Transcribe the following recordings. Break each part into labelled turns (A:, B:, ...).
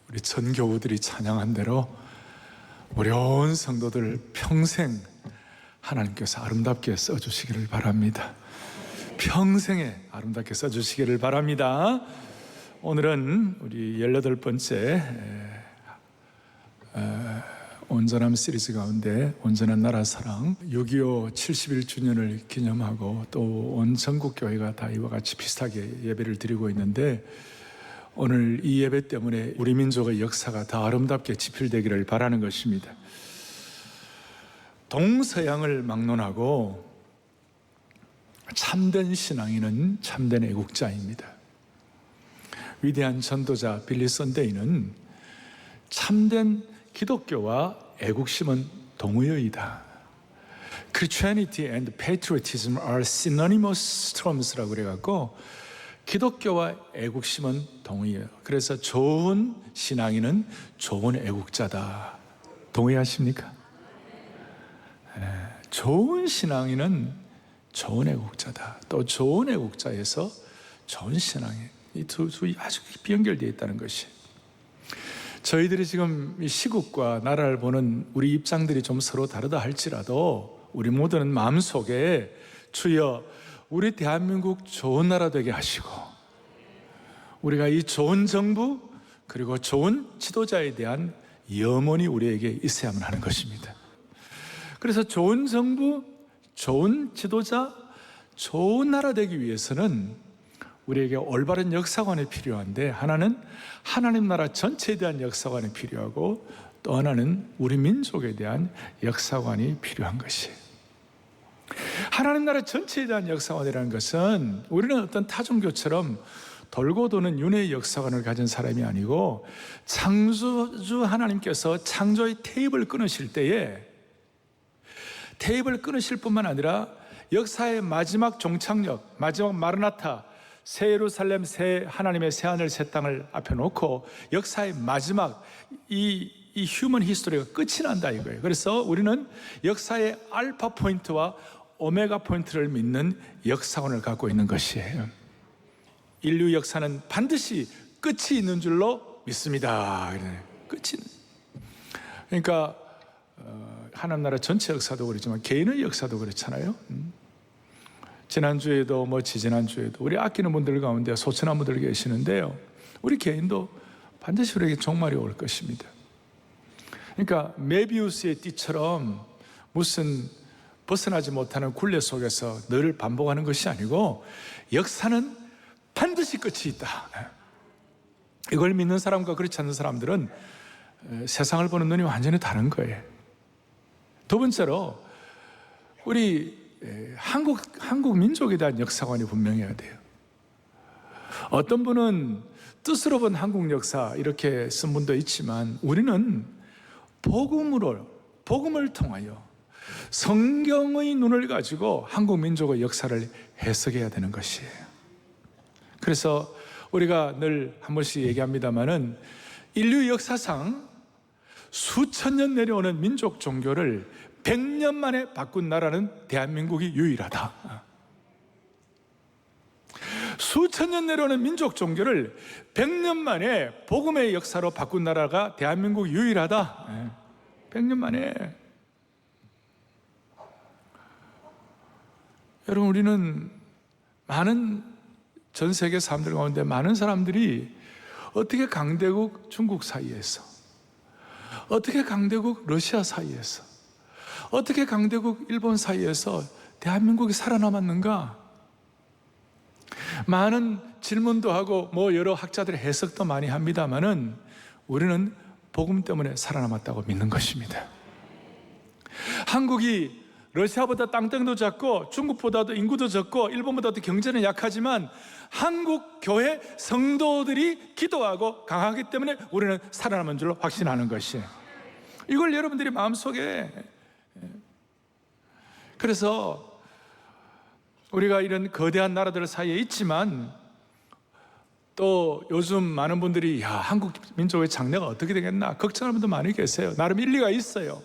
A: 우리 전교우들이 찬양한 대로 어려운 성도들 평생 하나님께서 아름답게 써주시기를 바랍니다. 평생에 아름답게 써주시기를 바랍니다. 오늘은 우리 18번째 온전함 시리즈 가운데 온전한 나라 사랑 6.25 71주년을 기념하고 또 온 전국교회가 다 이와 같이 비슷하게 예배를 드리고 있는데, 오늘 이 예배 때문에 우리 민족의 역사가 더 아름답게 지필되기를 바라는 것입니다. 동서양을 막론하고 참된 신앙인은 참된 애국자입니다. 위대한 전도자 빌리 선데이는 참된 기독교와 애국심은 동의어이다. Christianity and patriotism are synonymous terms라고 그래갖고 기독교와 애국심은 동의어요. 그래서 좋은 신앙인은 좋은 애국자다. 동의하십니까? 좋은 신앙인은 좋은 애국자다. 또 좋은 애국자에서 좋은 신앙인, 이 두 아주 깊이 연결되어 있다는 것이, 저희들이 지금 이 시국과 나라를 보는 우리 입장들이 좀 서로 다르다 할지라도 우리 모두는 마음속에 주여 우리 대한민국 좋은 나라 되게 하시고 우리가 이 좋은 정부 그리고 좋은 지도자에 대한 염원이 우리에게 있어야만 하는 것입니다. 그래서 좋은 정부, 좋은 지도자, 좋은 나라 되기 위해서는 우리에게 올바른 역사관이 필요한데, 하나는 하나님 나라 전체에 대한 역사관이 필요하고 또 하나는 우리 민족에 대한 역사관이 필요한 것이에요. 하나님 나라 전체에 대한 역사관이라는 것은 우리는 어떤 타종교처럼 돌고 도는 윤회의 역사관을 가진 사람이 아니고, 창조주 하나님께서 창조의 테이프를 끊으실 때에 테이프를 끊으실 뿐만 아니라 역사의 마지막 종착역, 마지막 마르나타, 새 예루살렘, 새 하나님의 새 하늘 새 땅을 앞에 놓고 역사의 마지막 이 휴먼 히스토리가 끝이 난다 이거예요. 그래서 우리는 역사의 알파 포인트와 오메가 포인트를 믿는 역사관을 갖고 있는 것이에요. 인류 역사는 반드시 끝이 있는 줄로 믿습니다. 끝이. 그러니까 하나님 나라 전체 역사도 그렇지만 개인의 역사도 그렇잖아요. 지난주에도 지지난주에도 우리 아끼는 분들 가운데 소천한 분들 계시는데요, 우리 개인도 반드시 우리에게 종말이 올 것입니다. 그러니까 메비우스의 띠처럼 무슨 벗어나지 못하는 굴레 속에서 늘 반복하는 것이 아니고, 역사는 반드시 끝이 있다. 이걸 믿는 사람과 그렇지 않는 사람들은 세상을 보는 눈이 완전히 다른 거예요. 두 번째로 우리 한국 민족에 대한 역사관이 분명해야 돼요. 어떤 분은 뜻으로 본 한국 역사 이렇게 쓴 분도 있지만, 우리는 복음을 통하여 성경의 눈을 가지고 한국 민족의 역사를 해석해야 되는 것이에요. 그래서 우리가 늘 한 번씩 얘기합니다마는 인류 역사상 수천 년 내려오는 민족 종교를 100년 만에 바꾼 나라는 대한민국이 유일하다. 수천 년 내려오는 민족 종교를 100년 만에 복음의 역사로 바꾼 나라가 대한민국이 유일하다. 100년 만에. 여러분, 우리는 많은 전 세계 사람들 가운데 많은 사람들이 어떻게 강대국 중국 사이에서, 어떻게 강대국 러시아 사이에서, 어떻게 강대국 일본 사이에서 대한민국이 살아남았는가? 많은 질문도 하고 여러 학자들의 해석도 많이 합니다마는 우리는 복음 때문에 살아남았다고 믿는 것입니다. 한국이 러시아보다 땅덩이도 작고 중국보다도 인구도 적고 일본보다도 경제는 약하지만 한국 교회 성도들이 기도하고 강하기 때문에 우리는 살아남은 줄로 확신하는 것이에요. 이걸 여러분들이 마음속에, 그래서 우리가 이런 거대한 나라들 사이에 있지만 또 요즘 많은 분들이 한국 민족의 장래가 어떻게 되겠나 걱정하는 분도 많이 계세요. 나름 일리가 있어요.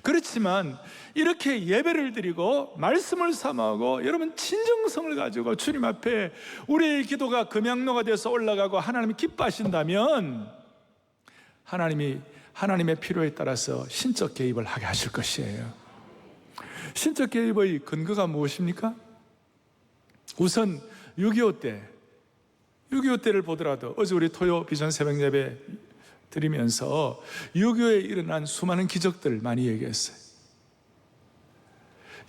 A: 그렇지만 이렇게 예배를 드리고 말씀을 삼하고 여러분 진정성을 가지고 주님 앞에 우리의 기도가 금양로가 되어서 올라가고 하나님이 기뻐하신다면 하나님의 필요에 따라서 신적 개입을 하게 하실 것이에요. 신적 개입의 근거가 무엇입니까? 우선 6.25 때를 보더라도 어제 우리 토요 비전 새벽 예배 드리면서 6.25에 일어난 수많은 기적들 많이 얘기했어요.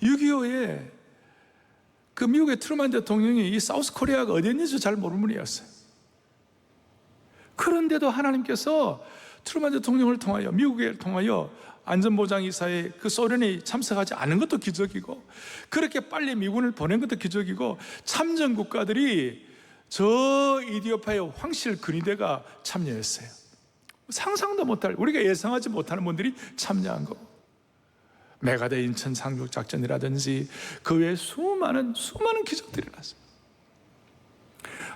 A: 6.25에 그 미국의 트루먼 대통령이 이 사우스 코리아가 어디 있는지 잘 모르는 분이었어요. 그런데도 하나님께서 트루먼 대통령을 통하여, 미국을 통하여 안전보장이사에 그 소련이 참석하지 않은 것도 기적이고, 그렇게 빨리 미군을 보낸 것도 기적이고, 참전 국가들이 저 이디오피아의 황실 근위대가 참여했어요. 상상도 못할, 우리가 예상하지 못하는 분들이 참여한 거고, 메가데 인천 상륙 작전이라든지 그 외에 수많은 기적들이 났어요.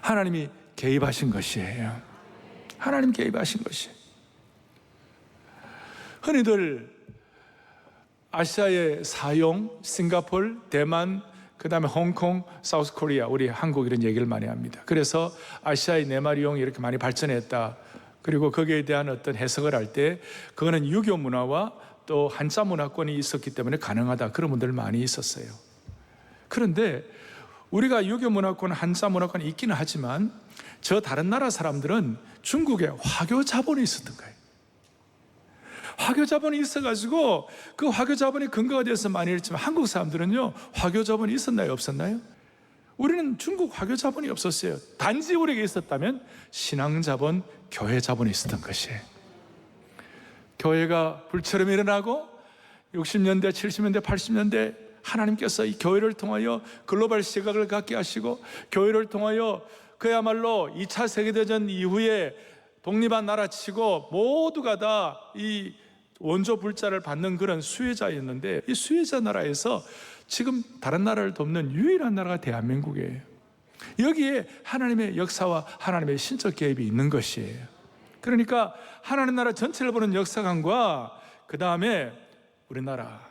A: 하나님이 개입하신 것이에요. 하나님 개입하신 것이에요. 흔히들 아시아의 사용, 싱가포르, 대만, 그 다음에 홍콩, 사우스 코리아, 우리 한국 이런 얘기를 많이 합니다. 그래서 아시아의 네마리용이 이렇게 많이 발전했다. 그리고 거기에 대한 어떤 해석을 할 때 그거는 유교 문화와 또 한자 문화권이 있었기 때문에 가능하다. 그런 분들 많이 있었어요. 그런데 우리가 유교 문화권, 한자 문화권이 있기는 하지만 저 다른 나라 사람들은 중국에 화교 자본이 있었던 거예요. 화교 자본이 있어가지고 그 화교 자본이 근거가 돼서 많이 했지만 한국 사람들은요, 화교 자본이 있었나요? 없었나요? 우리는 중국 화교 자본이 없었어요. 단지 우리에게 있었다면 신앙 자본, 교회 자본이 있었던 것이에요. 교회가 불처럼 일어나고 60년대, 70년대, 80년대 하나님께서 이 교회를 통하여 글로벌 시각을 갖게 하시고, 교회를 통하여 그야말로 2차 세계대전 이후에 독립한 나라치고 모두가 다 이 원조 불자를 받는 그런 수혜자였는데, 이 수혜자 나라에서 지금 다른 나라를 돕는 유일한 나라가 대한민국이에요. 여기에 하나님의 역사와 하나님의 신적 개입이 있는 것이에요. 그러니까 하나님 나라 전체를 보는 역사관과 그 다음에 우리나라,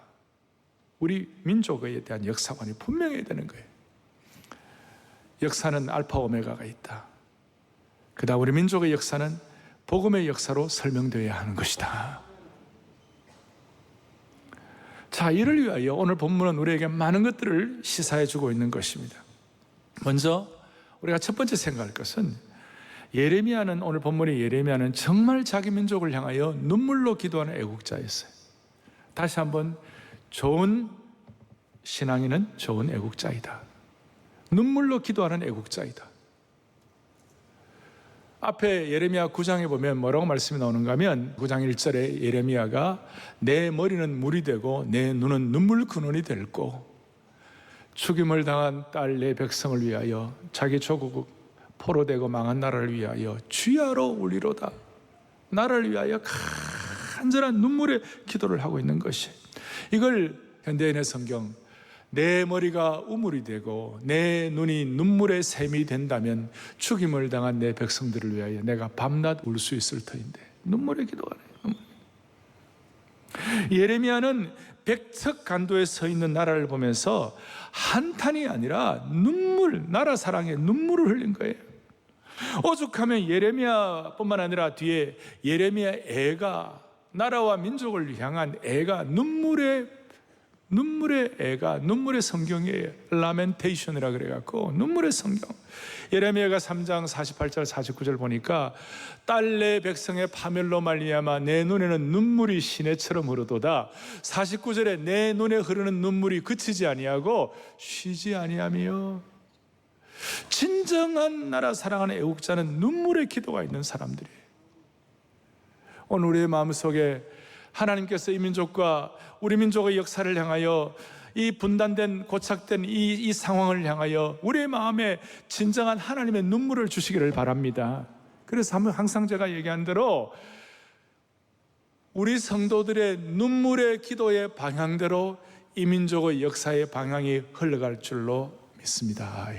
A: 우리 민족에 대한 역사관이 분명해야 되는 거예요. 역사는 알파 오메가가 있다. 그 다음 우리 민족의 역사는 복음의 역사로 설명되어야 하는 것이다. 자, 이를 위하여 오늘 본문은 우리에게 많은 것들을 시사해 주고 있는 것입니다. 먼저 우리가 첫 번째 생각할 것은, 예레미야는, 오늘 본문의 예레미야는 정말 자기 민족을 향하여 눈물로 기도하는 애국자였어요. 다시 한번, 좋은 신앙인은 좋은 애국자이다. 눈물로 기도하는 애국자이다. 앞에 예레미야 9장에 보면 뭐라고 말씀이 나오는가 하면, 9장 1절에 예레미야가 내 머리는 물이 되고 내 눈은 눈물 근원이 될 거, 죽임을 당한 딸 내 백성을 위하여, 자기 조국 포로되고 망한 나라를 위하여 주야로 울리로다. 나라를 위하여 간절한 눈물의 기도를 하고 있는 것이, 이걸 현대인의 성경, 내 머리가 우물이 되고 내 눈이 눈물의 샘이 된다면 죽임을 당한 내 백성들을 위하여 내가 밤낮 울 수 있을 터인데, 눈물의 기도하네요. 예레미야는 백척간도에 서 있는 나라를 보면서 한탄이 아니라 눈물, 나라 사랑에 눈물을 흘린 거예요. 오죽하면 예레미야뿐만 아니라 뒤에 예레미야 애가, 나라와 민족을 향한 애가 눈물의 애가, 눈물의 성경이에요. 라멘테이션이라 그래갖고 눈물의 성경. 예레미야가 3장 48절 49절 보니까, 딸 내 백성의 파멸로 말미암아 내 눈에는 눈물이 시내처럼 흐르도다. 49절에 내 눈에 흐르는 눈물이 그치지 아니하고 쉬지 아니하며. 진정한 나라 사랑하는 애국자는 눈물의 기도가 있는 사람들이에요. 오늘 우리의 마음속에 하나님께서 이 민족과 우리 민족의 역사를 향하여, 이 분단된 고착된 이 상황을 향하여 우리의 마음에 진정한 하나님의 눈물을 주시기를 바랍니다. 그래서 항상 제가 얘기한 대로 우리 성도들의 눈물의 기도의 방향대로 이 민족의 역사의 방향이 흘러갈 줄로 믿습니다.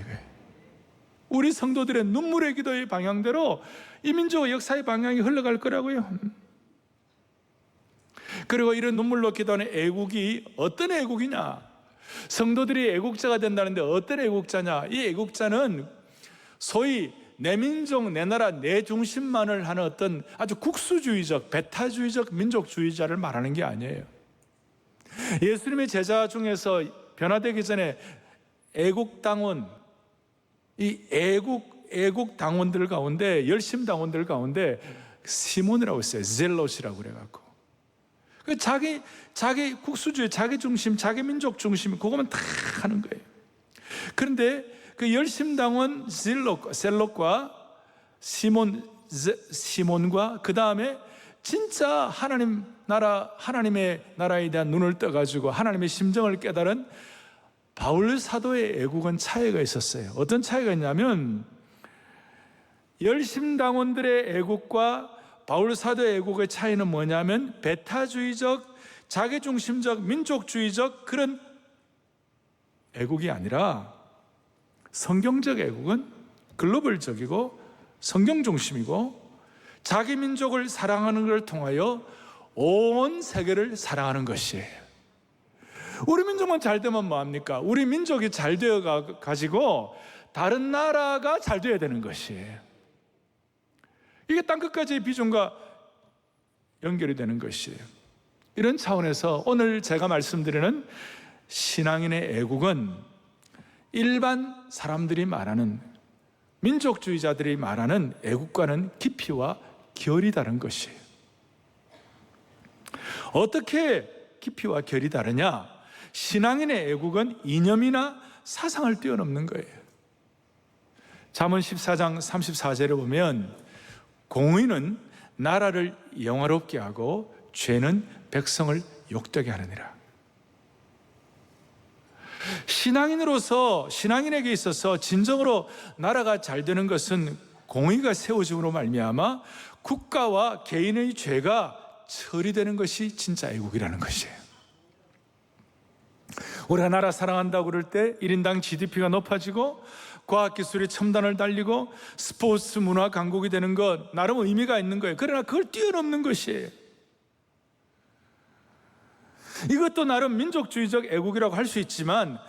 A: 우리 성도들의 눈물의 기도의 방향대로 이 민족의 역사의 방향이 흘러갈 거라고요. 그리고 이런 눈물로 기도하는 애국이 어떤 애국이냐? 성도들이 애국자가 된다는데 어떤 애국자냐? 이 애국자는 소위 내 민족, 내 나라, 내 중심만을 하는 어떤 아주 국수주의적, 배타주의적 민족주의자를 말하는 게 아니에요. 예수님의 제자 중에서 변화되기 전에 애국당원, 이 애국 당원들 가운데, 열심 당원들 가운데 시몬이라고 있어요. 젤롯이라고 그래갖고. 자기 국수주의, 자기 중심, 자기 민족 중심, 그거만 다 하는 거예요. 그런데 그 열심 당원 셀롯과 시몬과 그 다음에 진짜 하나님의 나라에 대한 눈을 떠가지고 하나님의 심정을 깨달은 바울 사도의 애국은 차이가 있었어요. 어떤 차이가 있냐면 열심당원들의 애국과 바울 사도의 애국의 차이는 뭐냐면 배타주의적, 자기중심적, 민족주의적 그런 애국이 아니라 성경적 애국은 글로벌적이고 성경중심이고 자기 민족을 사랑하는 것을 통하여 온 세계를 사랑하는 것이에요. 우리 민족만 잘 되면 뭐합니까? 우리 민족이 잘 되어 가지고 다른 나라가 잘 되어야 되는 것이에요. 이게 땅끝까지의 비전과 연결이 되는 것이에요. 이런 차원에서 오늘 제가 말씀드리는 신앙인의 애국은 일반 사람들이 말하는, 민족주의자들이 말하는 애국과는 깊이와 결이 다른 것이에요. 어떻게 깊이와 결이 다르냐? 신앙인의 애국은 이념이나 사상을 뛰어넘는 거예요. 잠언 14장 34절에 보면 공의는 나라를 영화롭게 하고 죄는 백성을 욕되게 하느니라. 신앙인에게 있어서 진정으로 나라가 잘 되는 것은 공의가 세워짐으로 말미암아 국가와 개인의 죄가 처리되는 것이 진짜 애국이라는 것이에요. 우리가 나라 사랑한다고 그럴 때 1인당 GDP가 높아지고 과학기술이 첨단을 달리고 스포츠 문화 강국이 되는 것 나름 의미가 있는 거예요. 그러나 그걸 뛰어넘는 것이에요. 이것도 나름 민족주의적 애국이라고 할 수 있지만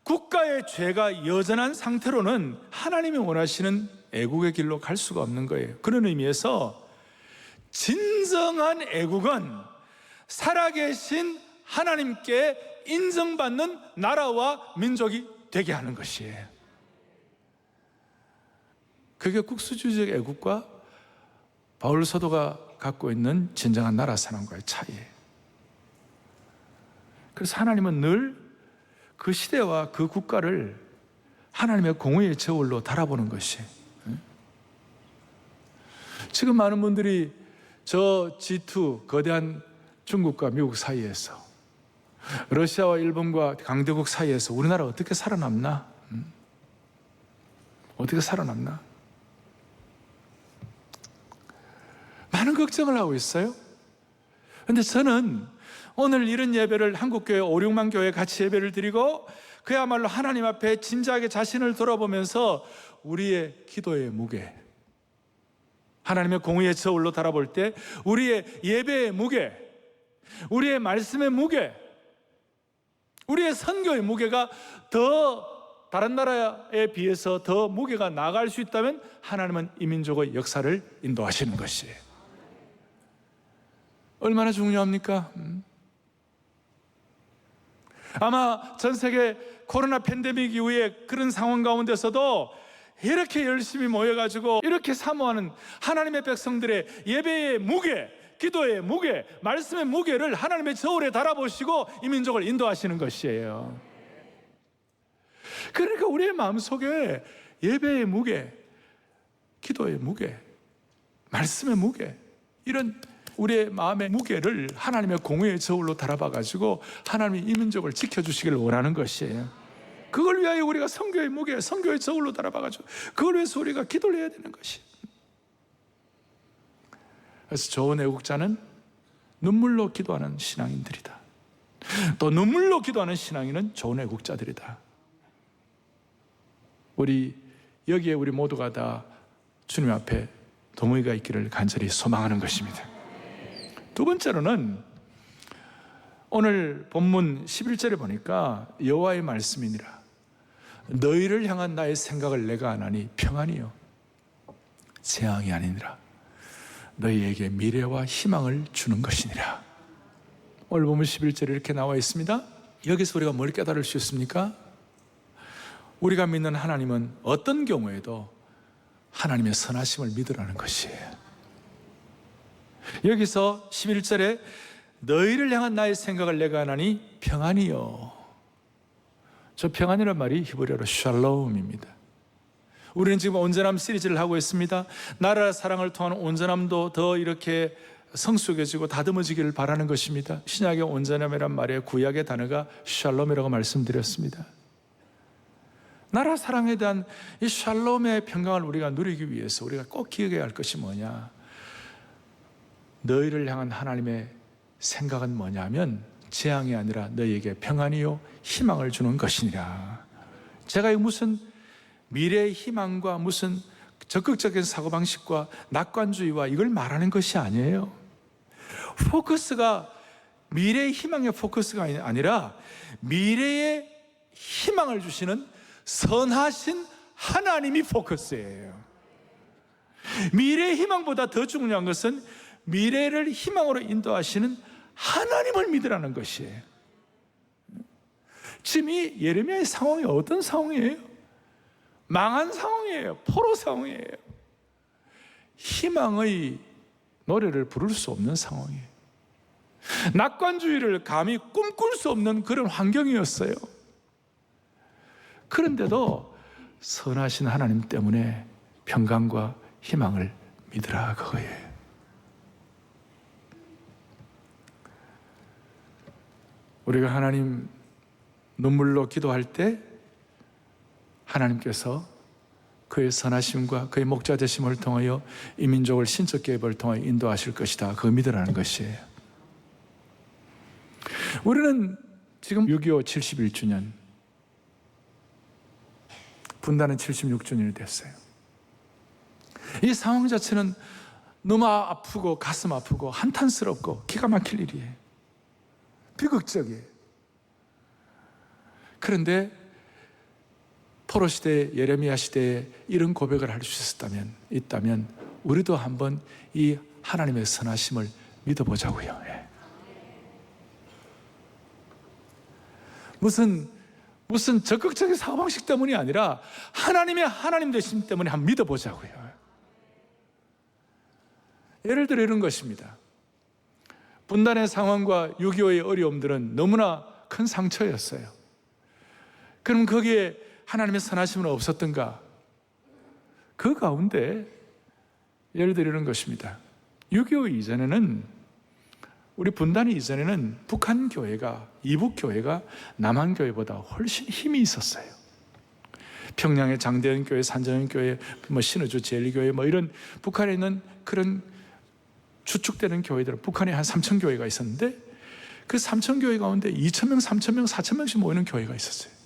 A: 국가의 죄가 여전한 상태로는 하나님이 원하시는 애국의 길로 갈 수가 없는 거예요. 그런 의미에서 진정한 애국은 살아계신 하나님께 인정받는 나라와 민족이 되게 하는 것이에요. 그게 국수주의적 애국과 바울 사도가 갖고 있는 진정한 나라 사랑과의 차이예요. 그래서 하나님은 늘 그 시대와 그 국가를 하나님의 공의의 저울로 달아보는 것이. 지금 많은 분들이 저 G2 거대한 중국과 미국 사이에서, 러시아와 일본과 강대국 사이에서 우리나라 어떻게 살아남나? 어떻게 살아남나? 많은 걱정을 하고 있어요. 그런데 저는 오늘 이런 예배를 한국교회 5, 6만 교회 같이 예배를 드리고 그야말로 하나님 앞에 진지하게 자신을 돌아보면서 우리의 기도의 무게, 하나님의 공의의 저울로 달아볼 때 우리의 예배의 무게, 우리의 말씀의 무게, 우리의 선교의 무게가 더 다른 나라에 비해서 더 무게가 나갈 수 있다면 하나님은 이 민족의 역사를 인도하시는 것이에요. 얼마나 중요합니까? 아마 전 세계 코로나 팬데믹 이후에 그런 상황 가운데서도 이렇게 열심히 모여가지고 이렇게 사모하는 하나님의 백성들의 예배의 무게, 기도의 무게, 말씀의 무게를 하나님의 저울에 달아보시고 이 민족을 인도하시는 것이에요. 그러니까 우리의 마음속에 예배의 무게, 기도의 무게, 말씀의 무게, 이런 우리의 마음의 무게를 하나님의 공의의 저울로 달아봐가지고 하나님이 이 민족을 지켜주시기를 원하는 것이에요. 그걸 위하여 우리가 선교의 무게, 선교의 저울로 달아봐가지고 그걸 위해서 우리가 기도를 해야 되는 것이. 그래서 좋은 애국자는 눈물로 기도하는 신앙인들이다. 또 눈물로 기도하는 신앙인은 좋은 애국자들이다. 여기에 우리 모두가 다 주님 앞에 동의가 있기를 간절히 소망하는 것입니다. 두 번째로는 오늘 본문 11절에 보니까 여호와의 말씀이니라. 너희를 향한 나의 생각을 내가 아나니 평안이요 재앙이 아니니라 너희에게 미래와 희망을 주는 것이니라. 오늘 보면 11절에 이렇게 나와 있습니다. 여기서 우리가 뭘 깨달을 수 있습니까? 우리가 믿는 하나님은 어떤 경우에도 하나님의 선하심을 믿으라는 것이에요. 여기서 11절에 너희를 향한 나의 생각을 내가 하나니 평안이요. 저 평안이란 말이 히브리어로 샬롬입니다. 우리는 지금 온전함 시리즈를 하고 있습니다. 나라와 사랑을 통한 온전함도 더 이렇게 성숙해지고 다듬어지기를 바라는 것입니다. 신약의 온전함이란 말의 구약의 단어가 샬롬이라고 말씀드렸습니다. 나라 사랑에 대한 이 샬롬의 평강을 우리가 누리기 위해서 우리가 꼭 기억해야 할 것이 뭐냐? 너희를 향한 하나님의 생각은 뭐냐면 재앙이 아니라 너희에게 평안이요 희망을 주는 것이니라. 제가 무슨 미래의 희망과 무슨 적극적인 사고방식과 낙관주의와 이걸 말하는 것이 아니에요. 포커스가 미래의 희망의 포커스가 아니라 미래의 희망을 주시는 선하신 하나님이 포커스예요. 미래의 희망보다 더 중요한 것은 미래를 희망으로 인도하시는 하나님을 믿으라는 것이에요. 지금 이 예레미야의 상황이 어떤 상황이에요? 망한 상황이에요. 포로 상황이에요. 희망의 노래를 부를 수 없는 상황이에요. 낙관주의를 감히 꿈꿀 수 없는 그런 환경이었어요. 그런데도 선하신 하나님 때문에 평강과 희망을 믿으라 그거예요. 우리가 하나님 눈물로 기도할 때 하나님께서 그의 선하심과 그의 목자 되심을 통하여 이 민족을 신적 개입을 통하여 인도하실 것이다. 그거 믿으라는 것이에요. 우리는 지금 6.25 71주년, 분단은 76주년이 됐어요. 이 상황 자체는 너무 아프고 가슴 아프고 한탄스럽고 기가 막힐 일이에요. 비극적이에요. 그런데 포로 시대, 예레미야 시대에 이런 고백을 할 수 있다면 우리도 한번 이 하나님의 선하심을 믿어보자고요. 무슨 적극적인 사고방식 때문이 아니라 하나님의 하나님 되심 때문에 한번 믿어보자고요. 예를 들어 이런 것입니다. 분단의 상황과 6.25의 어려움들은 너무나 큰 상처였어요. 그럼 거기에 하나님의 선하심은 없었던가? 그 가운데 예를 들어 이런 것입니다. 6.25 이전에는, 우리 분단이 이전에는 북한 교회가, 이북 교회가 남한 교회보다 훨씬 힘이 있었어요. 평양의 장대현 교회, 산정현 교회, 신의주 제일교회 이런 북한에 있는 그런 추측되는 교회들, 북한에 한 3천 교회가 있었는데 그 3천 교회 가운데 2,000명, 3,000명, 4,000명씩 모이는 교회가 있었어요.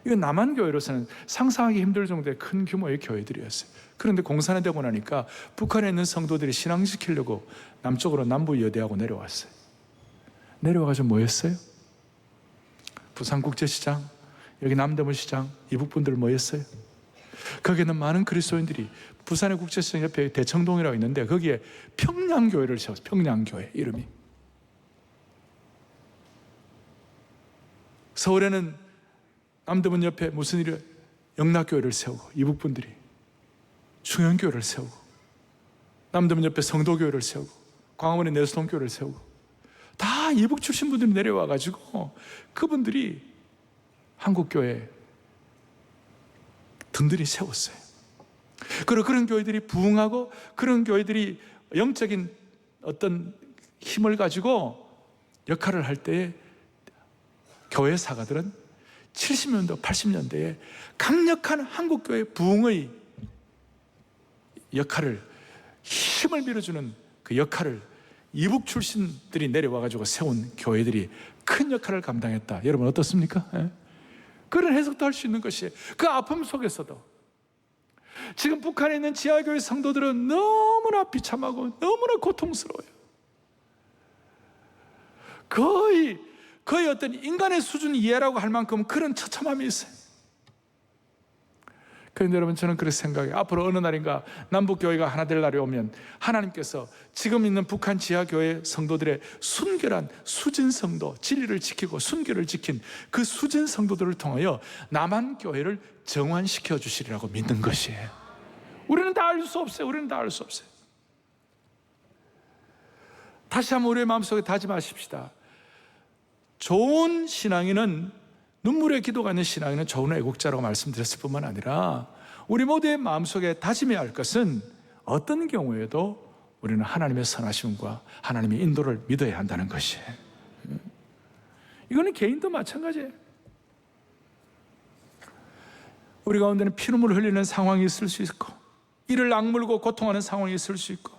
A: 이건 남한 교회로서는 상상하기 힘들 정도의 큰 규모의 교회들이었어요. 그런데 공산이 되고 나니까 북한에 있는 성도들이 신앙시키려고 남쪽으로 남부여대하고 내려왔어요. 내려와가지고 뭐 했어요? 부산국제시장, 여기 남대문시장, 이북분들 모였어요. 거기는 많은 그리스도인들이 부산의 국제시장 옆에 대청동이라고 있는데 거기에 평양교회를 세웠어요. 평양교회 이름이. 서울에는 남대문 옆에 무슨 일이 영락교회를 세우고 이북분들이 충현교회를 세우고 남대문 옆에 성도교회를 세우고 광화문에 내수동교회를 세우고 다 이북 출신 분들이 내려와가지고 그분들이 한국교회 든든히 세웠어요. 그리고 그런 교회들이 부흥하고 그런 교회들이 영적인 어떤 힘을 가지고 역할을 할 때에 교회 사가들은 70년대, 80년대에 강력한 한국교회 부흥의 역할을, 힘을 밀어주는 그 역할을 이북 출신들이 내려와가지고 세운 교회들이 큰 역할을 감당했다. 여러분 어떻습니까? 그런 해석도 할 수 있는 것이에요. 그 아픔 속에서도 지금 북한에 있는 지하교회 성도들은 너무나 비참하고 너무나 고통스러워요. 거의 어떤 인간의 수준 이해라고 할 만큼 그런 처참함이 있어요. 그런데 여러분, 저는 그렇게 생각해요. 앞으로 어느 날인가 남북교회가 하나 될 날이 오면 하나님께서 지금 있는 북한 지하교회 성도들의 순결한 수진성도, 진리를 지키고 순결을 지킨 그 수진성도들을 통하여 남한교회를 정환시켜 주시리라고 믿는 것이에요. 우리는 다 알 수 없어요. 우리는 다 알 수 없어요. 다시 한번 우리의 마음속에 다짐하십시다. 좋은 신앙인은, 눈물의 기도가 있는 신앙인은 좋은 애국자라고 말씀드렸을 뿐만 아니라 우리 모두의 마음속에 다짐해야 할 것은 어떤 경우에도 우리는 하나님의 선하심과 하나님의 인도를 믿어야 한다는 것이에요. 이거는 개인도 마찬가지예요. 우리 가운데는 피눈물을 흘리는 상황이 있을 수 있고, 이를 악물고 고통하는 상황이 있을 수 있고,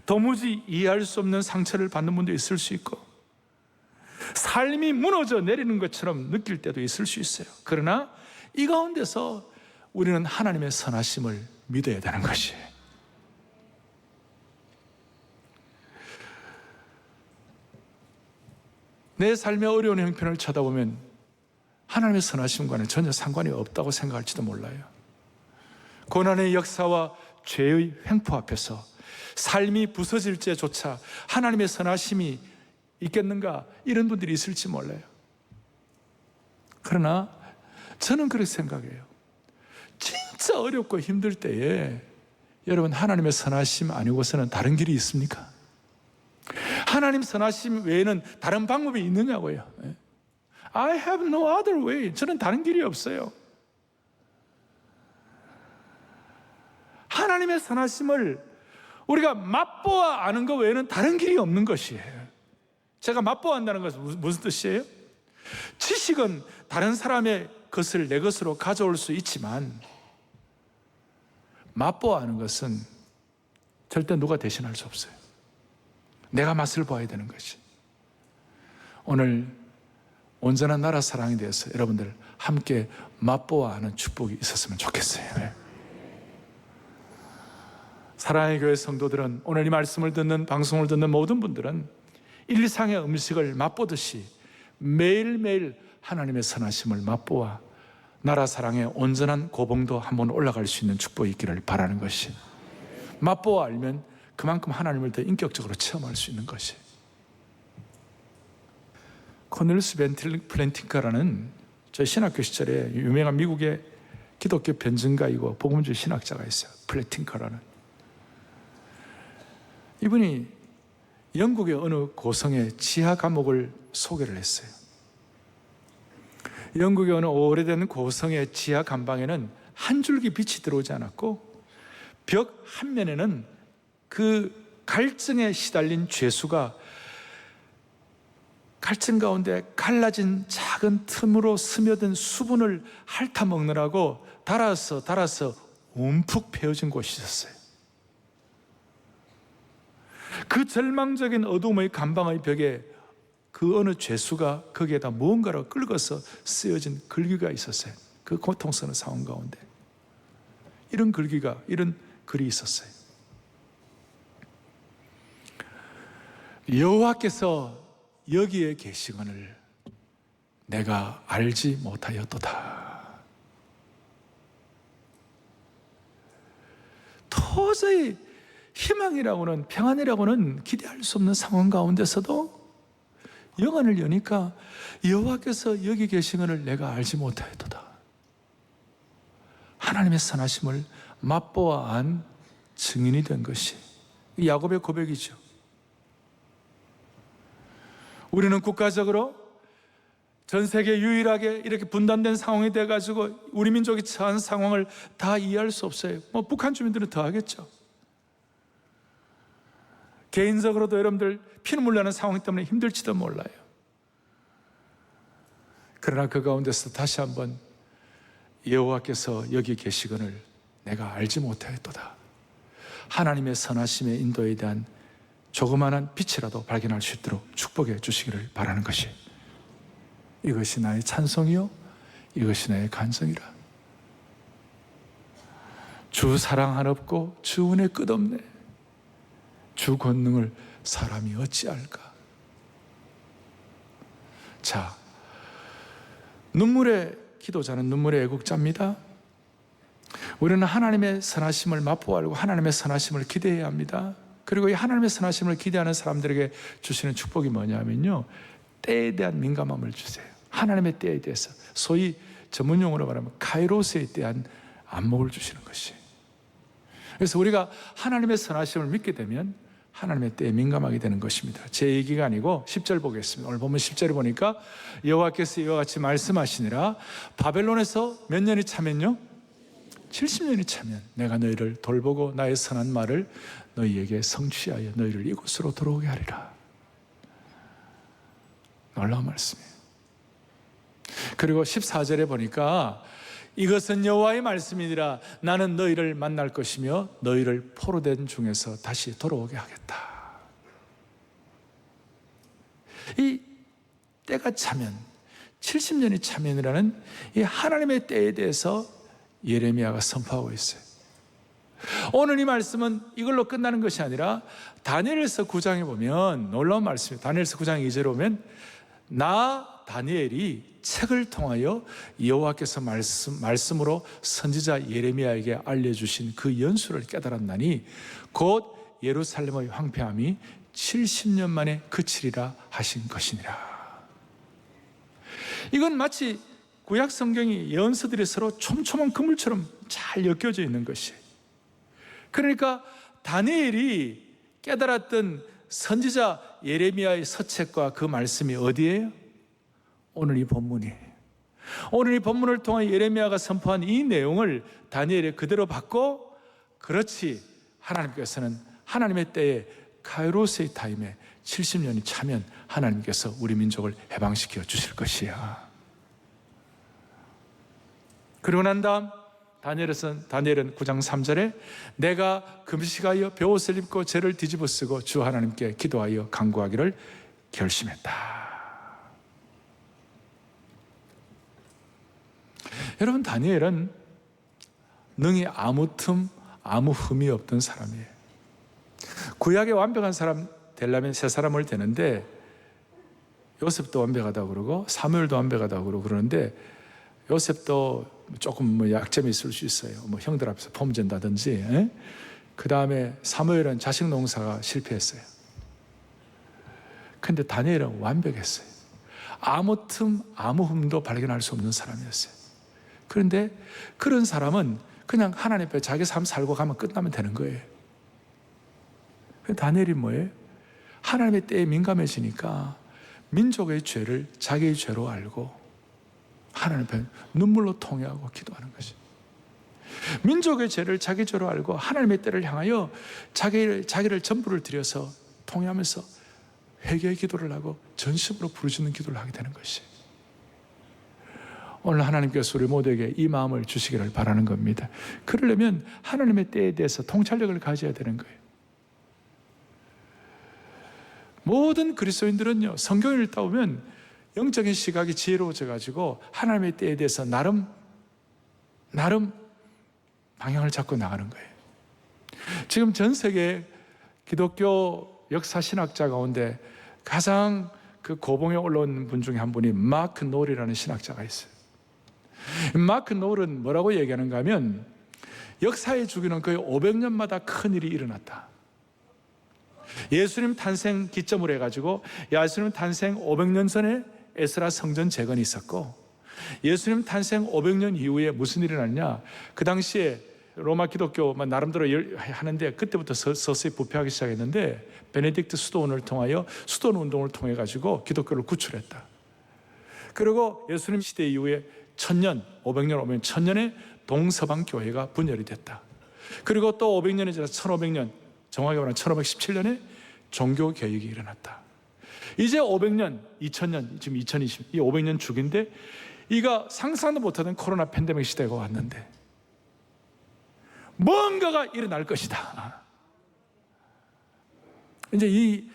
A: 도무지 이해할 수 없는 상처를 받는 분도 있을 수 있고, 삶이 무너져 내리는 것처럼 느낄 때도 있을 수 있어요. 그러나 이 가운데서 우리는 하나님의 선하심을 믿어야 되는 것이에요. 내 삶의 어려운 형편을 쳐다보면 하나님의 선하심과는 전혀 상관이 없다고 생각할지도 몰라요. 고난의 역사와 죄의 횡포 앞에서 삶이 부서질 때조차 하나님의 선하심이 있겠는가, 이런 분들이 있을지 몰라요. 그러나 저는 그렇게 생각해요. 진짜 어렵고 힘들 때에 여러분, 하나님의 선하심 아니고서는 다른 길이 있습니까? 하나님 선하심 외에는 다른 방법이 있느냐고요. I have no other way. 저는 다른 길이 없어요. 하나님의 선하심을 우리가 맛보아 아는 것 외에는 다른 길이 없는 것이에요. 제가 맛보아한다는 것은 무슨 뜻이에요? 지식은 다른 사람의 것을 내 것으로 가져올 수 있지만 맛보아하는 것은 절대 누가 대신할 수 없어요. 내가 맛을 봐야 되는 것이. 오늘 온전한 나라 사랑에 대해서 여러분들 함께 맛보아하는 축복이 있었으면 좋겠어요. 사랑의 교회 성도들은, 오늘 이 말씀을 듣는, 방송을 듣는 모든 분들은 일상의 음식을 맛보듯이 매일매일 하나님의 선하심을 맛보아 나라 사랑의 온전한 고봉도 한번 올라갈 수 있는 축복이 있기를 바라는 것이, 맛보아 알면 그만큼 하나님을 더 인격적으로 체험할 수 있는 것이. 코넬루스 플랜팅커라는 저 신학교 시절에 유명한 미국의 기독교 변증가이고 복음주의 신학자가 있어요. 플랜팅커라는. 이분이 영국의 어느 고성의 지하 감옥을 소개를 했어요. 영국의 어느 오래된 고성의 지하 감방에는 한 줄기 빛이 들어오지 않았고, 벽 한 면에는 그 갈증에 시달린 죄수가 갈증 가운데 갈라진 작은 틈으로 스며든 수분을 핥아먹느라고 달아서 움푹 패어진 곳이 있었어요. 그 절망적인 어둠의 감방의 벽에 그 어느 죄수가 거기에다 무언가를 긁어서 쓰여진 글귀가 있었어요. 그 고통스러운 상황 가운데 이런 글이 있었어요. 여호와께서 여기에 계시거늘 내가 알지 못하였도다. 도저히 희망이라고는, 평안이라고는 기대할 수 없는 상황 가운데서도 영안을 여니까 여호와께서 여기 계시거늘 내가 알지 못하였도다. 하나님의 선하심을 맛보아 안 증인이 된 것이 야곱의 고백이죠. 우리는 국가적으로 전 세계 유일하게 이렇게 분단된 상황이 돼가지고 우리 민족이 처한 상황을 다 이해할 수 없어요. 북한 주민들은 더 하겠죠. 개인적으로도 여러분들 피눈물 나는 상황 때문에 힘들지도 몰라요. 그러나 그 가운데서 다시 한번 여호와께서 여기 계시거늘 내가 알지 못하였도다. 하나님의 선하심의 인도에 대한 조그마한 빛이라도 발견할 수 있도록 축복해 주시기를 바라는 것이, 이것이 나의 찬송이요 이것이 나의 간증이라. 주 사랑 한없고 주 은혜 끝없네. 주 권능을 사람이 어찌할까. 자, 눈물의 기도자는 눈물의 애국자입니다. 우리는 하나님의 선하심을 맛보아 알고 하나님의 선하심을 기대해야 합니다. 그리고 이 하나님의 선하심을 기대하는 사람들에게 주시는 축복이 뭐냐면요, 때에 대한 민감함을 주세요. 하나님의 때에 대해서, 소위 전문용어로 말하면 카이로스에 대한 안목을 주시는 것이. 그래서 우리가 하나님의 선하심을 믿게 되면 하나님의 때에 민감하게 되는 것입니다. 제 얘기가 아니고 10절 보겠습니다. 오늘 보면 10절을 보니까 여호와께서 이와 같이 말씀하시니라. 바벨론에서 몇 년이 차면요? 70년이 차면 내가 너희를 돌보고 나의 선한 말을 너희에게 성취하여 너희를 이곳으로 들어오게 하리라. 놀라운 말씀이에요. 그리고 14절에 보니까 이것은 여호와의 말씀이니라. 나는 너희를 만날 것이며 너희를 포로된 중에서 다시 돌아오게 하겠다. 이 때가 차면, 70년이 차면이라는 이 하나님의 때에 대해서 예레미야가 선포하고 있어요. 오늘 이 말씀은 이걸로 끝나는 것이 아니라 다니엘서 9장에 보면 놀라운 말씀이에요. 다니엘서 9장 2절에 보면 나 다니엘이 책을 통하여 여호와께서 말씀으로 선지자 예레미야에게 알려주신 그 연수를 깨달았나니 곧 예루살렘의 황폐함이 70년 만에 그치리라 하신 것이니라. 이건 마치 구약 성경이 예언서들이 서로 촘촘한 그물처럼 잘 엮여져 있는 것이. 그러니까 다니엘이 깨달았던 선지자 예레미야의 서책과 그 말씀이 어디예요? 오늘 이 본문이에요. 오늘 이 본문을 통해 예레미야가 선포한 이 내용을 다니엘이 그대로 받고, 그렇지, 하나님께서는 하나님의 때에 카이로스의 타임에 70년이 차면 하나님께서 우리 민족을 해방시켜 주실 것이야. 그러고 난 다음 다니엘은 9장 3절에 내가 금식하여 벼옷을 입고 죄를 뒤집어 쓰고 주 하나님께 기도하여 간구하기를 결심했다. 여러분, 다니엘은 능히 아무 틈 아무 흠이 없던 사람이에요. 구약에 완벽한 사람 되려면 세 사람을 되는데 요셉도 완벽하다고 그러고 사무엘도 완벽하다고 그러고 그러는데 요셉도 조금 약점이 있을 수 있어요. 형들 앞에서 폼진다든지. 그 다음에 사무엘은 자식 농사가 실패했어요. 근데 다니엘은 완벽했어요. 아무 틈 아무 흠도 발견할 수 없는 사람이었어요. 그런데 그런 사람은 그냥 하나님 앞에 자기 삶 살고 가면 끝나면 되는 거예요. 다니엘이 뭐예요? 하나님의 때에 민감해지니까 민족의 죄를 자기의 죄로 알고 하나님 앞에 눈물로 통회하고 기도하는 것이. 민족의 죄를 자기 죄로 알고 하나님의 때를 향하여 자기를 전부를 들여서 통회하면서 회개의 기도를 하고 전심으로 부르짖는 기도를 하게 되는 것이. 오늘 하나님께서 우리 모두에게 이 마음을 주시기를 바라는 겁니다. 그러려면 하나님의 때에 대해서 통찰력을 가져야 되는 거예요. 모든 그리스도인들은요, 성경을 읽다 보면 영적인 시각이 지혜로워져 가지고 하나님의 때에 대해서 나름 방향을 잡고 나가는 거예요. 지금 전 세계 기독교 역사 신학자 가운데 가장 그 고봉에 올라온 분 중에 한 분이 마크 놀이라는 신학자가 있어요. 마크 놀은 뭐라고 얘기하는가 하면 역사의 주기는 거의 500년마다 큰 일이 일어났다. 예수님 탄생 기점으로 해가지고 예수님 탄생 500년 전에 에스라 성전 재건이 있었고, 예수님 탄생 500년 이후에 무슨 일이 일어났냐, 그 당시에 로마 기독교만 나름대로 하는데 그때부터 서서히 부패하기 시작했는데 베네딕트 수도원을 통하여 수도원 운동을 통해 가지고 기독교를 구출했다. 그리고 예수님 시대 이후에 500년 1000년에 동서방 교회가 분열이 됐다. 그리고 또 500년이 지나 1500년, 정확히 말하면 1517년에 종교 개혁이 일어났다. 이제 500년, 2000년, 지금 2020, 이 500년 주기인데 이가 상상도 못하던 코로나 팬데믹 시대가 왔는데 뭔가가 일어날 것이다. 이제 이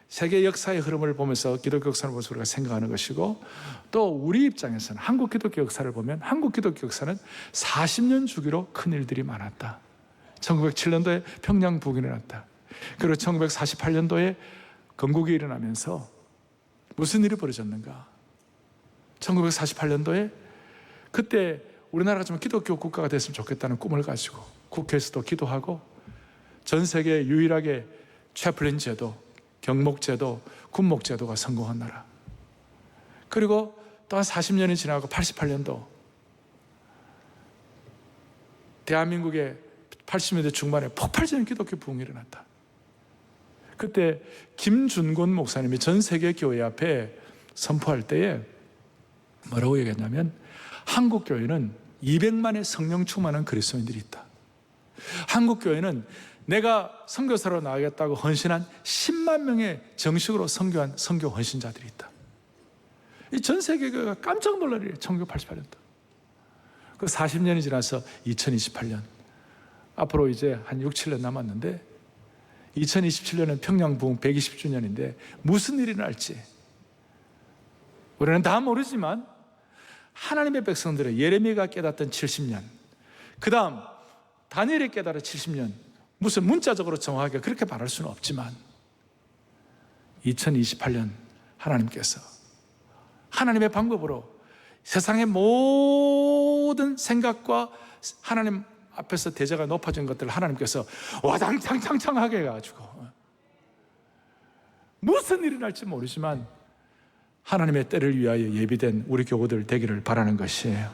A: 세계 역사의 흐름을 보면서 기독교 역사를 보면서 우리가 생각하는 것이고, 또 우리 입장에서는 한국 기독교 역사를 보면 한국 기독교 역사는 40년 주기로 큰 일들이 많았다. 1907년도에 평양 북이 일어났다. 그리고 1948년도에 건국이 일어나면서 무슨 일이 벌어졌는가? 1948년도에 그때 우리나라가 좀 기독교 국가가 됐으면 좋겠다는 꿈을 가지고 국회에서도 기도하고 전 세계 유일하게 채플린 제도, 경목 제도, 군목 제도가 성공한 나라. 그리고 또 한 40년이 지나고 88년도 대한민국의 80년대 중반에 폭발적인 기독교 부흥이 일어났다. 그때 김준곤 목사님이 전 세계 교회 앞에 선포할 때에 뭐라고 얘기했냐면 한국 교회는 200만의 성령 충만한 그리스도인들이 있다. 한국 교회는 내가 선교사로 나가겠다고 헌신한 10만 명의 정식으로 선교한 선교 헌신자들이 있다. 이 전 세계 교회가 깜짝 놀랄 일이에요. 1988년도. 그 40년이 지나서 2028년. 앞으로 이제 한 6, 7년 남았는데 2027년은 평양 부흥 120주년인데 무슨 일이 날지 우리는 다 모르지만 하나님의 백성들의 예레미야가 깨닫던 70년, 그 다음 다니엘이 깨달은 70년, 무슨 문자적으로 정확하게 그렇게 말할 수는 없지만 2028년 하나님께서 하나님의 방법으로 세상의 모든 생각과 하나님 앞에서 대제가 높아진 것들을 하나님께서 와당창창창하게 해가지고 무슨 일이 날지 모르지만 하나님의 때를 위하여 예비된 우리 교우들 되기를 바라는 것이에요.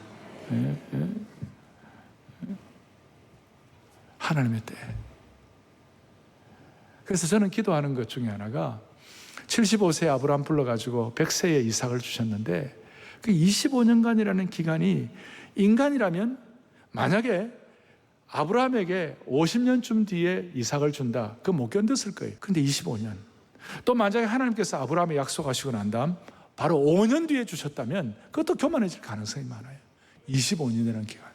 A: 하나님의 때. 그래서 저는 기도하는 것 중에 하나가 75세 아브라함 불러가지고 100세에 이삭을 주셨는데 그 25년간이라는 기간이 인간이라면 만약에 아브라함에게 50년쯤 뒤에 이삭을 준다, 그거 못 견뎠을 거예요. 근데 25년. 또 만약에 하나님께서 아브라함에 약속하시고 난 다음 바로 5년 뒤에 주셨다면 그것도 교만해질 가능성이 많아요. 25년이라는 기간.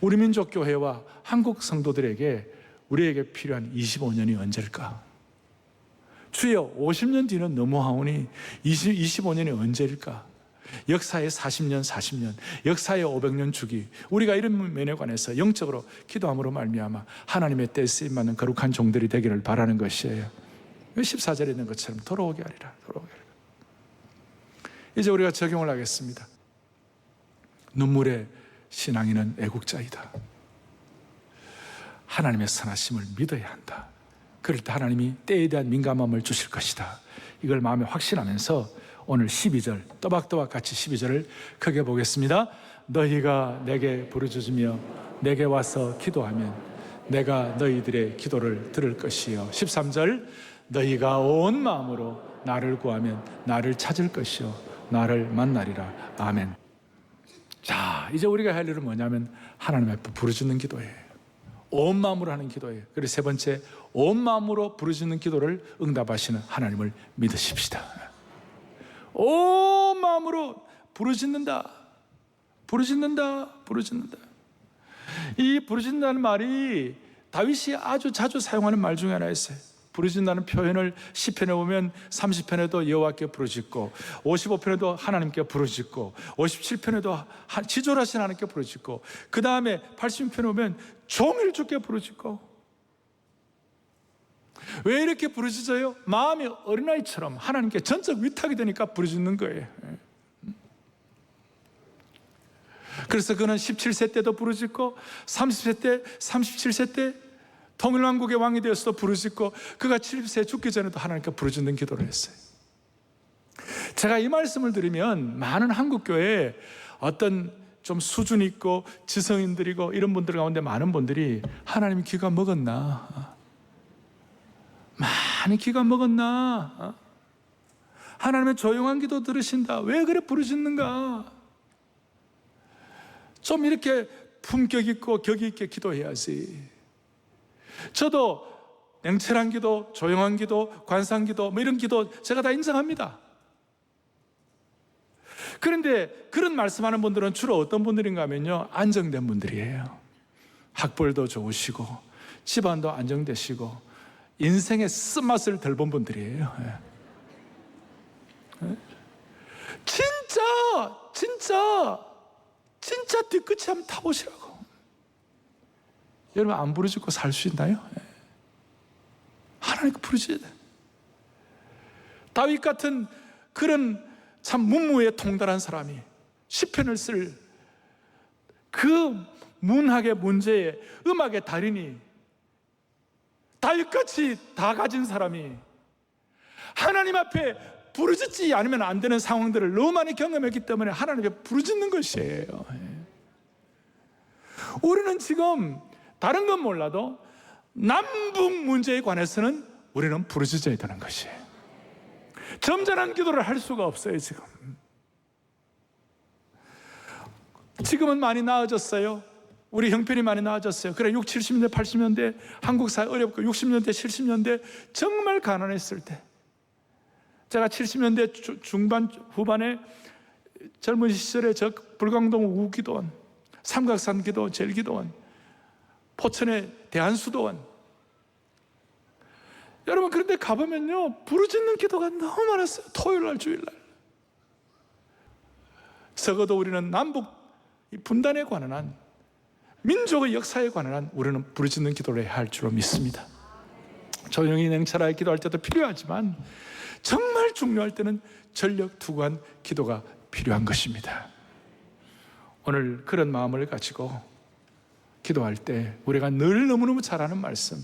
A: 우리 민족교회와 한국 성도들에게 우리에게 필요한 25년이 언제일까? 주여 50년 뒤는 너무하오니 25년이 언제일까? 역사의 40년, 역사의 500년 주기. 우리가 이런 면에 관해서 영적으로 기도함으로 말미암아 하나님의 때에 쓰임받는 거룩한 종들이 되기를 바라는 것이에요. 14절에 있는 것처럼 돌아오게 하리라. 이제 우리가 적용을 하겠습니다. 눈물의 신앙인은 애국자이다. 하나님의 선하심을 믿어야 한다. 그럴 때 하나님이 때에 대한 민감함을 주실 것이다. 이걸 마음에 확신하면서 오늘 12절 또박또박 같이 12절을 크게 보겠습니다. 너희가 내게 부르짖으며 내게 와서 기도하면 내가 너희들의 기도를 들을 것이요. 13절 너희가 온 마음으로 나를 구하면 나를 찾을 것이요 나를 만나리라. 아멘. 자, 이제 우리가 할 일은 뭐냐면 하나님 앞에 부르짖는 기도예요. 온 마음으로 하는 기도예요. 그리고 세 번째, 온 마음으로 부르짖는 기도를 응답하시는 하나님을 믿으십시다. 온 마음으로 부르짖는다. 이 부르짖는다는 말이 다윗이 아주 자주 사용하는 말 중에 하나였어요. 부르짖는다는 표현을 시편에 보면 30편에도 여호와께 부르짖고 55편에도 하나님께 부르짖고 57편에도 지존하신 하나님께 부르짖고 그 다음에 80편에 보면 종일 주께 부르짖고. 왜 이렇게 부르짖어요? 마음이 어린아이처럼 하나님께 전적 위탁이 되니까 부르짖는 거예요. 그래서 그는 17세 때도 부르짖고 30세 때, 37세 때 통일왕국의 왕이 되어서도 부르짖고 그가 70세 죽기 전에도 하나님께 부르짖는 기도를 했어요. 제가 이 말씀을 드리면 많은 한국교회에 어떤 좀 수준 있고 지성인들이고 이런 분들 가운데 많은 분들이 하나님 귀가 먹었나? 많이 귀가 먹었나? 하나님의 조용한 기도 들으신다. 왜 그래 부르짖는가? 좀 이렇게 품격 있고 격이 있게 기도해야지. 저도 냉철한 기도, 조용한 기도, 관상 기도 뭐 이런 기도 제가 다 인정합니다. 그런데 그런 말씀하는 분들은 주로 어떤 분들인가 하면요, 안정된 분들이에요. 학벌도 좋으시고 집안도 안정되시고 인생의 쓴맛을 덜 본 분들이에요. 진짜 뒤끝이 한번 타보시라고. 여러분 안 부르짖고 살 수 있나요? 하나님께 부르짖어야 돼. 다윗 같은 그런 참 문무에 통달한 사람이 시편을 쓸 그 문학의 문제에 음악의 달인이 달같이 다 가진 사람이 하나님 앞에 부르짖지 않으면 안 되는 상황들을 너무 많이 경험했기 때문에 하나님 앞에 부르짖는 것이에요. 우리는 지금 다른 건 몰라도 남북 문제에 관해서는 우리는 부르짖어야 되는 것이에요. 점잖은 기도를 할 수가 없어요. 지금은 많이 나아졌어요. 우리 형편이 많이 나아졌어요. 그래 60, 70년대, 80년대 한국 사회 어렵고 60년대, 70년대 정말 가난했을 때, 제가 70년대 중반 후반에 젊은 시절에 저 불광동 우기도원, 삼각산 기도원, 제일기도원, 포천의 대한수도원, 여러분 그런데 가보면요 부르짖는 기도가 너무 많았어요. 토요일날 주일날. 적어도 우리는 남북 분단에 관한 한, 민족의 역사에 관한 한 우리는 부르짖는 기도를 해야 할 줄로 믿습니다. 조용히 냉철하게 기도할 때도 필요하지만 정말 중요할 때는 전력 투구한 기도가 필요한 것입니다. 오늘 그런 마음을 가지고 기도할 때 우리가 늘 너무너무 잘 아는 말씀,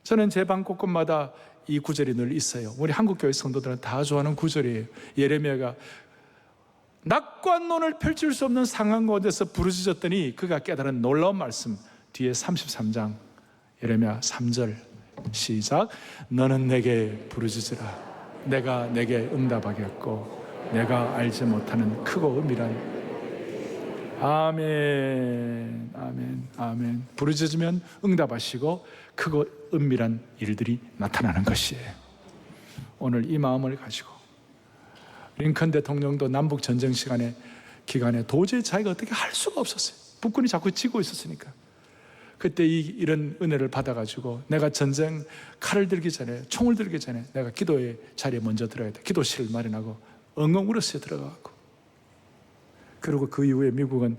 A: 저는 제 방 곳곳마다 이 구절이 늘 있어요. 우리 한국교회 성도들은 다 좋아하는 구절이에요. 예레미야가 낙관론을 펼칠 수 없는 상황 가운데서 부르짖었더니 그가 깨달은 놀라운 말씀, 뒤에 33장 예레미야 3절 시작. 너는 내게 부르짖으라. 내가 내게 응답하겠고 내가 알지 못하는 크고 은밀한. 아멘, 아멘, 아멘. 부르짖으면 응답하시고 크고 은밀한 일들이 나타나는 것이에요. 오늘 이 마음을 가지고 링컨 대통령도 남북 전쟁 기간에 도저히 자기가 어떻게 할 수가 없었어요. 북군이 자꾸 지고 있었으니까. 그때 이런 은혜를 받아가지고 내가 전쟁 칼을 들기 전에, 총을 들기 전에 내가 기도의 자리에 먼저 들어야 돼. 기도실을 마련하고 엉엉 울었어요. 들어가고. 그리고 그 이후에 미국은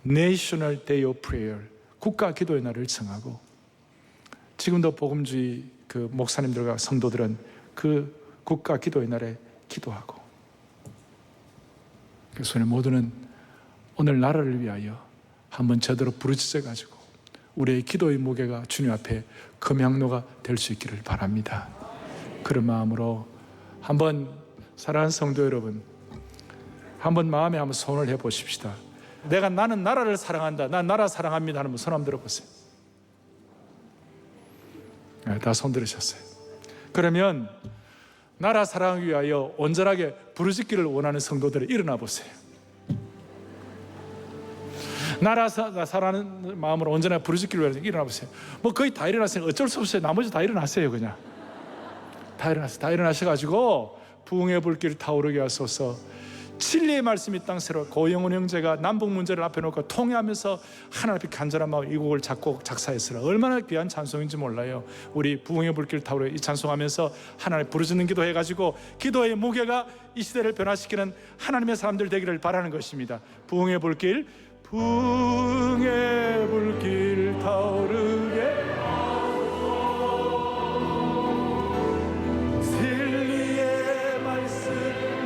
A: National Day of Prayer, 국가 기도의 날을 정하고, 지금도 복음주의 그 목사님들과 성도들은 그 국가 기도의 날에 기도하고, 그래서 우리 모두는 오늘 나라를 위하여 한번 제대로 부르짖어가지고 우리의 기도의 무게가 주님 앞에 금향로가 될 수 있기를 바랍니다. 그런 마음으로 한번 사랑하는 성도 여러분, 한번 마음에 한번 손을 해보십시다. 나는 나라를 사랑한다, 난 나라 사랑합니다 하는 분 손 한번 들어보세요. 네, 다 손 들으셨어요. 그러면 나라 사랑을 위하여 온전하게 부르짖기를 원하는 성도들을 일어나 보세요. 나라 사랑하는 마음으로 온전하게 부르짖기를 위하여 일어나 보세요. 뭐 거의 다 일어났어요. 어쩔 수 없어요. 나머지 다 일어났어요. 그냥 다 일어났어요. 다 일어나셔가지고 부흥의 불길 타오르게 하소서. 진리의 말씀이 땅새로, 고영훈 형제가 남북 문제를 앞에 놓고 통회하면서 하나님 앞에 간절한 마음 이 곡을 작사했으라. 얼마나 귀한 찬송인지 몰라요. 우리 부흥의 불길 타오르 이 찬송하면서 하나님 부르짖는 기도 해가지고 기도의 무게가 이 시대를 변화시키는 하나님의 사람들 되기를 바라는 것입니다. 부흥의 불길, 부흥의 불길 타오르게 진리의 말씀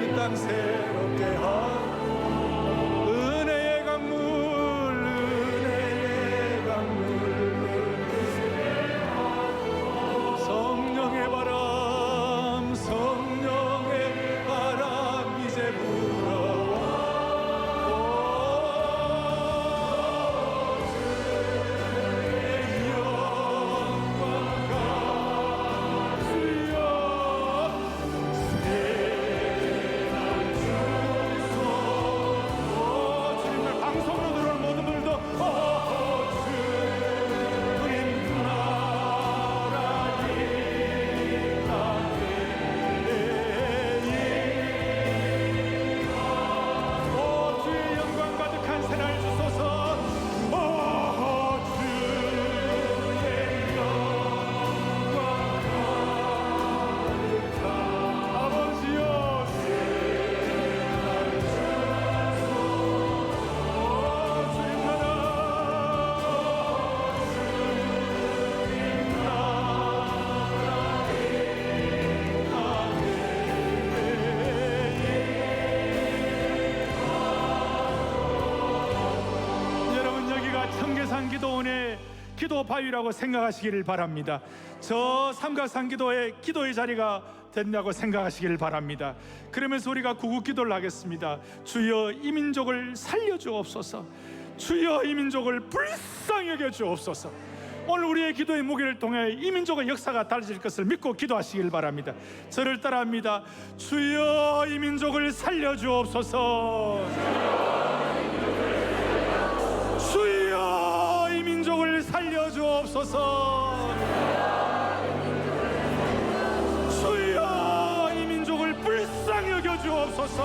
A: 이 땅새 기도 바위라고 생각하시기를 바랍니다. 저 삼각산 기도의 자리가 된다고 생각하시기를 바랍니다. 그러면서 우리가 구국기도를 하겠습니다. 주여 이 민족을 살려주옵소서. 주여 이 민족을 불쌍히 여겨주옵소서. 오늘 우리의 기도의 무게를 통해 이 민족의 역사가 달라질 것을 믿고 기도하시길 바랍니다. 저를 따라합니다. 주여 이 민족을 살려주옵소서. 주여 이 민족을 살려주옵소서. 주여 이 민족을 불쌍히 여겨주옵소서.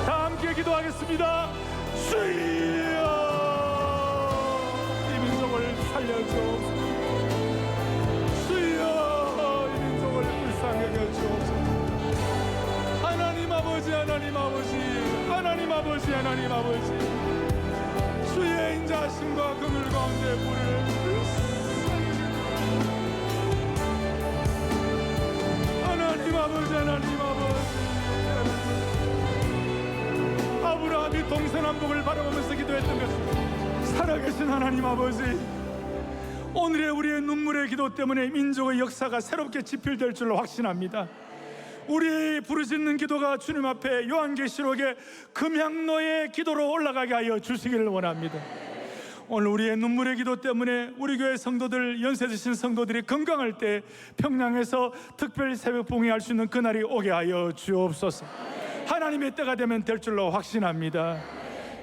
A: 다 함께 기도하겠습니다. 주여 살려주옵소서. 주여 이 민족을 불쌍히 여겨주옵소서. 하나님 아버지, 하나님 아버지, 하나님 아버지, 하나님 아버지, 주의 인자하심과 긍휼 가운데 우리를 불쌍히 여겨주옵소서. 하나님 아버지, 하나님 아버지, 아브라함이 동서남북을 바라보면서 기도했던 것입니다. 살아계신 하나님 아버지, 오늘의 우리의 눈물의 기도 때문에 민족의 역사가 새롭게 지필될 줄로 확신합니다. 우리의 부르짖는 기도가 주님 앞에 요한계시록의 금향로의 기도로 올라가게 하여 주시기를 원합니다. 오늘 우리의 눈물의 기도 때문에 우리 교회 성도들, 연세 드신 성도들이 건강할 때 평양에서 특별 새벽 봉헌할 수 있는 그날이 오게 하여 주옵소서. 하나님의 때가 되면 될 줄로 확신합니다.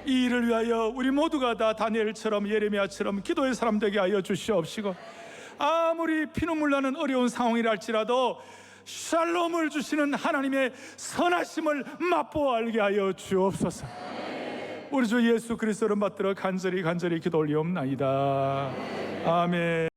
A: 이 일을 위하여 우리 모두가 다 다니엘처럼 예레미야처럼 기도의 사람 되게 하여 주시옵시고, 아무리 피눈물 나는 어려운 상황이라 할지라도 샬롬을 주시는 하나님의 선하심을 맛보아 알게 하여 주옵소서. 우리 주 예수 그리스도를 받들어 간절히 기도 올리옵나이다. 아멘.